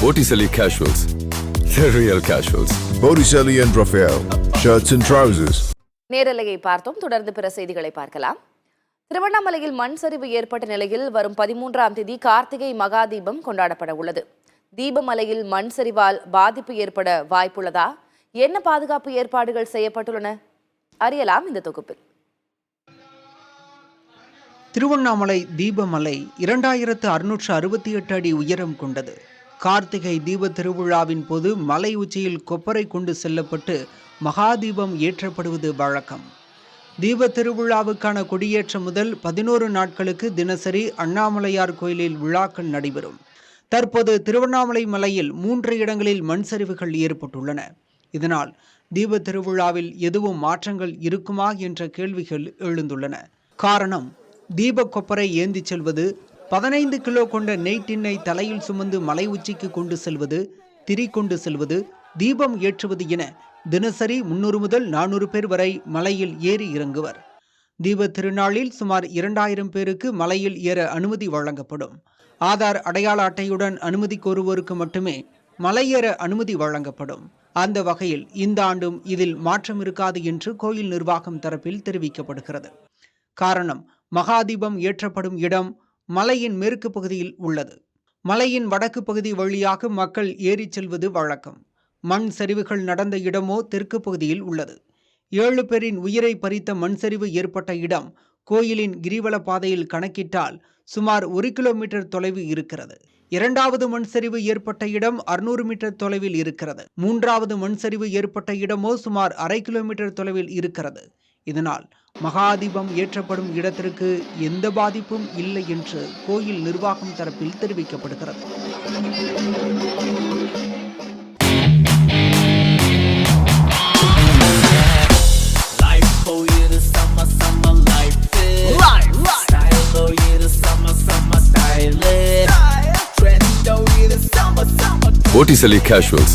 Botticelli Casuals. The real casuals. Botticelli and Raphael. Shirts and trousers. நேரலையை பார்த்தோம். தொடர்ந்து பிற செய்திகளை பார்க்கலாம். திருவண்ணாமலையில் மண் சரிவு ஏற்பட்ட நிலையில் வரும் 13ஆம் தேதி கார்த்திகை மகாதீபம் கொண்டாடப்பட உள்ளது. தீபமலையில் மண் சரிவால் பாதிப்பு ஏற்பட வாய்ப்புள்ளதா? என்ன பாதுகாப்பு ஏற்பாடுகள் செய்யப்பட்டுள்ளன? அறியலாம் இந்த தொகுப்பில். திருவண்ணாமலை தீபமலை 2668 அடி உயரம் கொண்டது. கார்த்திகை தீப திருவிழாவின் போது மலை உச்சியில் கொப்பரை கொண்டு செல்லப்பட்டு மகாதீபம் ஏற்றப்படுவது வழக்கம். தீப திருவிழாவுக்கான கொடியேற்றம் முதல் 11 நாட்களுக்கு தினசரி அண்ணாமலையார் கோயிலில் விழாக்கள் நடைபெறும். தற்போது திருவண்ணாமலை மலையில் 3 இடங்களில் மண் சரிவுகள் ஏற்பட்டுள்ளன. இதனால் தீப திருவிழாவில் எதுவும் மாற்றங்கள் இருக்குமா என்ற கேள்விகள் எழுந்துள்ளன. காரணம், தீப கொப்பரை ஏந்தி செல்வது, 15 கிலோ கொண்ட நெய் டின்னை தலையில் சுமந்து மலை உச்சிக்கு கொண்டு செல்வது, திரி கொண்டு செல்வது, தீபம் ஏற்றுவது என தினசரி 300 முதல் 400 பேர் வரை மலையில் ஏறி இறங்குவர். தீப திருநாளில் சுமார் 2000 பேருக்கு மலையில் ஏற அனுமதி வழங்கப்படும். ஆதார் அடையாள அட்டையுடன் அனுமதி கோருவோருக்கு மட்டுமே மலையேற அனுமதி வழங்கப்படும். அந்த வகையில் இந்த ஆண்டும் இதில் மாற்றம் இருக்காது என்று கோயில் நிர்வாகம் தரப்பில் தெரிவிக்கப்படுகிறது. காரணம், மகாதீபம் ஏற்றப்படும் இடம் மலையின் மேற்கு பகுதியில் உள்ளது. மலையின் வடக்கு பகுதி வழியாக மக்கள் ஏறி செல்வது வழக்கம். மண் சரிவுகள் நடந்த இடமோ தெற்கு பகுதியில் உள்ளது. 7 பேரின் உயிரை பறித்த மண் சரிவு ஏற்பட்ட இடம் கோயிலின் கிரிவல பாதையில் கணக்கிட்டால் சுமார் 1 கிலோமீட்டர் தொலைவு இருக்கிறது. 2வது மண் சரிவு ஏற்பட்ட இடம் 600 மீட்டர் தொலைவில் இருக்கிறது. 3வது மண் சரிவு ஏற்பட்ட இடமோ சுமார் 1/2 கிலோமீட்டர் தொலைவில் இருக்கிறது. இதனால் மகாதீபம் ஏற்றப்படும் இடத்திற்கு எந்த பாதிப்பும் இல்லை என்று கோயில் நிர்வாகம் தரப்பில் தெரிவிக்கப்படுகிறது. Botticelli Casuals.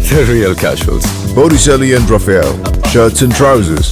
The real casuals. Botticelli and Raphael. Shirts and trousers.